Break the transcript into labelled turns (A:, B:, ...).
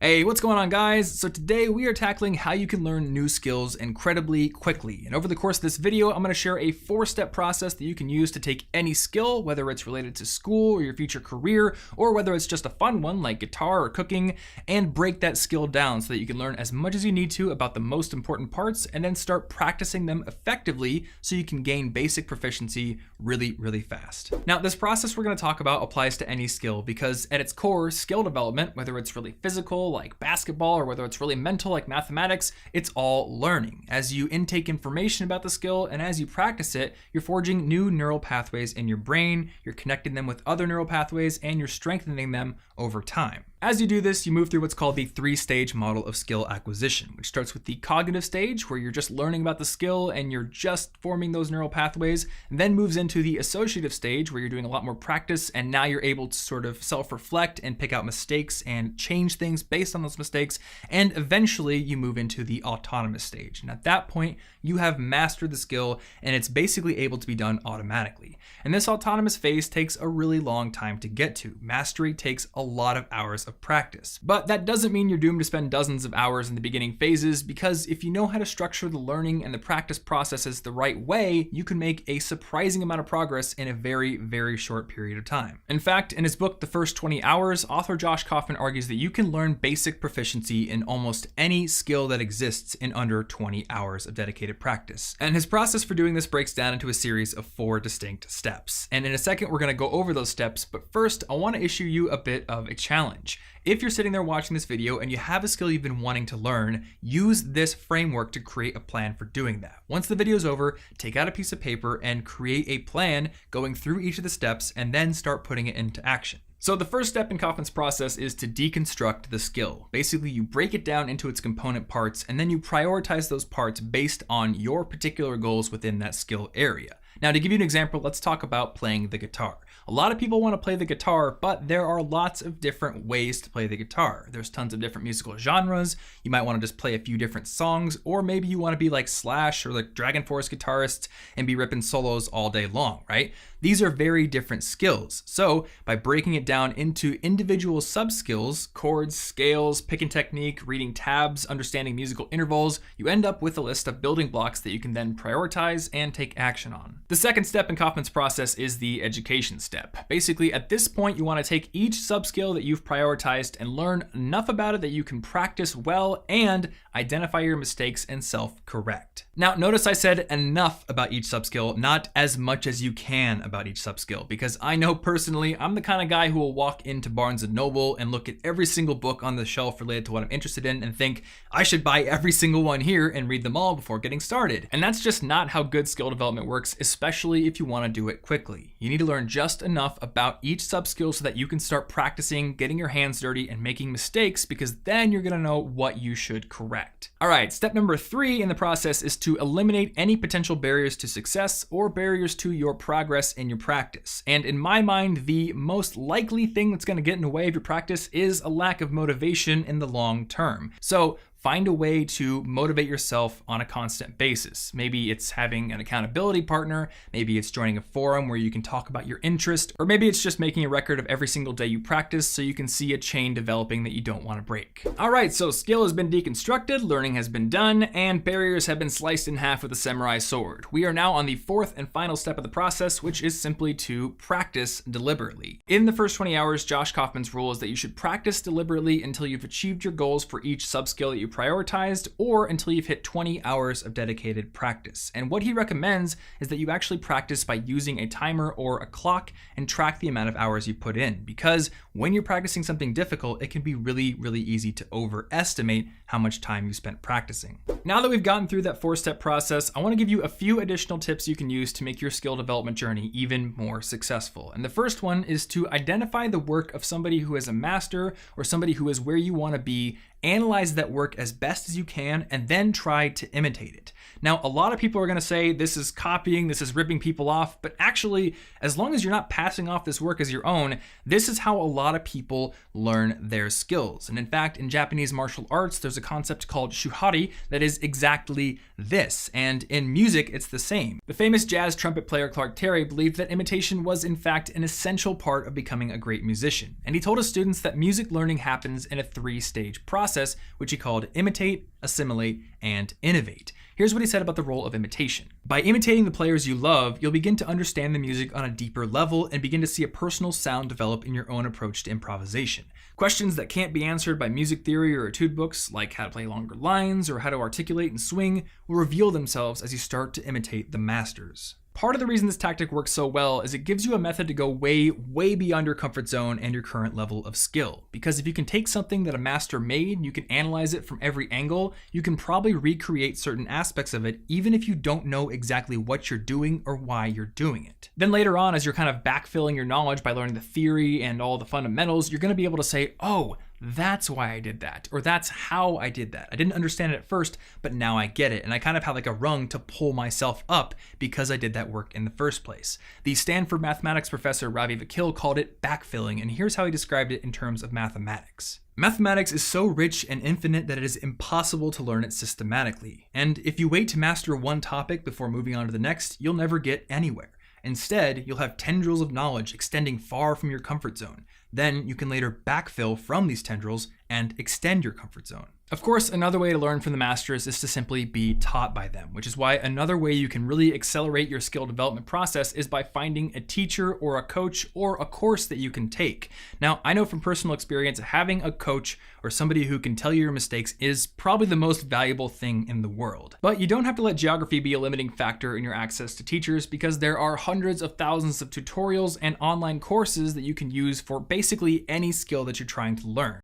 A: Hey, what's going on, guys? So today we are tackling how you can learn new skills incredibly quickly. And over the course of this video, I'm going to share a 4-step process that you can use to take any skill, whether it's related to school or your future career, or whether it's just a fun one like guitar or cooking, and break that skill down so that you can learn as much as you need to about the most important parts and then start practicing them effectively so you can gain basic proficiency really fast. Now, this process we're going to talk about applies to any skill because at its core, skill development, whether it's really physical like basketball or whether it's really mental like mathematics, it's all learning. As you intake information about the skill and as you practice it, you're forging new neural pathways in your brain, you're connecting them with other neural pathways, and you're strengthening them over time. As you do this, you move through what's called the 3-stage model of skill acquisition, which starts with the cognitive stage, where you're just learning about the skill and you're just forming those neural pathways, and then moves into the associative stage, where you're doing a lot more practice, and now you're able to sort of self-reflect and pick out mistakes and change things based on those mistakes, and eventually you move into the autonomous stage. And at that point, you have mastered the skill, and it's basically able to be done automatically. And this autonomous phase takes a really long time to get to. Mastery takes a lot of hours of practice. But that doesn't mean you're doomed to spend dozens of hours in the beginning phases, because if you know how to structure the learning and the practice processes the right way, you can make a surprising amount of progress in a very short period of time. In fact, in his book, The First 20 Hours, author Josh Kaufman argues that you can learn basic proficiency in almost any skill that exists in under 20 hours of dedicated practice. And his process for doing this breaks down into a series of 4 distinct steps. And in a second, we're going to go over those steps, but first, I want to issue you a bit of a challenge. If you're sitting there watching this video and you have a skill you've been wanting to learn, use this framework to create a plan for doing that. Once the video's over, take out a piece of paper and create a plan going through each of the steps and then start putting it into action. So the first step in Kaufman's process is to deconstruct the skill. Basically, you break it down into its component parts and then you prioritize those parts based on your particular goals within that skill area. Now, to give you an example, let's talk about playing the guitar. A lot of people want to play the guitar, but there are lots of different ways to play the guitar. There's tons of different musical genres. You might want to just play a few different songs, or maybe you want to be like Slash or like Dragon Force guitarists and be ripping solos all day long, right? These are very different skills. So by breaking it down into individual sub-skills, chords, scales, picking technique, reading tabs, understanding musical intervals, you end up with a list of building blocks that you can then prioritize and take action on. The second step in Kaufman's process is the education step. Basically, at this point, you want to take each sub-skill that you've prioritized and learn enough about it that you can practice well and identify your mistakes and self-correct. Now, notice I said enough about each sub-skill, not as much as you can about each sub-skill, because I know personally, I'm the kind of guy who will walk into Barnes & Noble and look at every single book on the shelf related to what I'm interested in and think, I should buy every single one here and read them all before getting started. And that's just not how good skill development works, especially if you want to do it quickly. You need to learn just enough about each sub-skill so that you can start practicing, getting your hands dirty, and making mistakes, because then you're going to know what you should correct. All right, step number 3 in the process is to eliminate any potential barriers to success or barriers to your progress in your practice. And in my mind, the most likely thing that's going to get in the way of your practice is a lack of motivation in the long term. So find a way to motivate yourself on a constant basis. Maybe it's having an accountability partner, maybe it's joining a forum where you can talk about your interest, or maybe it's just making a record of every single day you practice so you can see a chain developing that you don't want to break. All right, so skill has been deconstructed, learning has been done, and barriers have been sliced in half with a samurai sword. We are now on the 4th and final step of the process, which is simply to practice deliberately. In the first 20 hours, Josh Kaufman's rule is that you should practice deliberately until you've achieved your goals for each sub-skill that you prioritized, or until you've hit 20 hours of dedicated practice. And what he recommends is that you actually practice by using a timer or a clock and track the amount of hours you put in, because when you're practicing something difficult, it can be really easy to overestimate how much time you spent practicing. Now that we've gotten through that 4-step process, I want to give you a few additional tips you can use to make your skill development journey even more successful. And the first one is to identify the work of somebody who is a master or somebody who is where you want to be analyze that work as best as you can, and then try to imitate it. Now, a lot of people are going to say this is copying, this is ripping people off, but actually, as long as you're not passing off this work as your own, this is how a lot of people learn their skills. And in fact, in Japanese martial arts, there's a concept called shuhari that is exactly this. And in music, it's the same. The famous jazz trumpet player Clark Terry believed that imitation was in fact an essential part of becoming a great musician. And he told his students that music learning happens in a 3-stage process, which he called imitate, assimilate, and innovate. Here's what he said about the role of imitation. By imitating the players you love, you'll begin to understand the music on a deeper level and begin to see a personal sound develop in your own approach to improvisation. Questions that can't be answered by music theory or etude books, like how to play longer lines or how to articulate and swing, will reveal themselves as you start to imitate the masters. Part of the reason this tactic works so well is it gives you a method to go way beyond your comfort zone and your current level of skill. Because if you can take something that a master made, you can analyze it from every angle, you can probably recreate certain aspects of it, even if you don't know exactly what you're doing or why you're doing it. Then later on, as you're kind of backfilling your knowledge by learning the theory and all the fundamentals, you're going to be able to say, oh, that's why I did that, or that's how I did that. I didn't understand it at first, but now I get it. And I kind of have like a rung to pull myself up because I did that work in the first place. The Stanford mathematics professor Ravi Vakil called it backfilling, and here's how he described it in terms of mathematics. Mathematics is so rich and infinite that it is impossible to learn it systematically. And if you wait to master one topic before moving on to the next, you'll never get anywhere. Instead, you'll have tendrils of knowledge extending far from your comfort zone. Then you can later backfill from these tendrils and extend your comfort zone. Of course, another way to learn from the masters is to simply be taught by them, which is why another way you can really accelerate your skill development process is by finding a teacher or a coach or a course that you can take. Now, I know from personal experience, having a coach or somebody who can tell you your mistakes is probably the most valuable thing in the world. But you don't have to let geography be a limiting factor in your access to teachers, because there are hundreds of thousands of tutorials and online courses that you can use for basically any skill that you're trying to learn.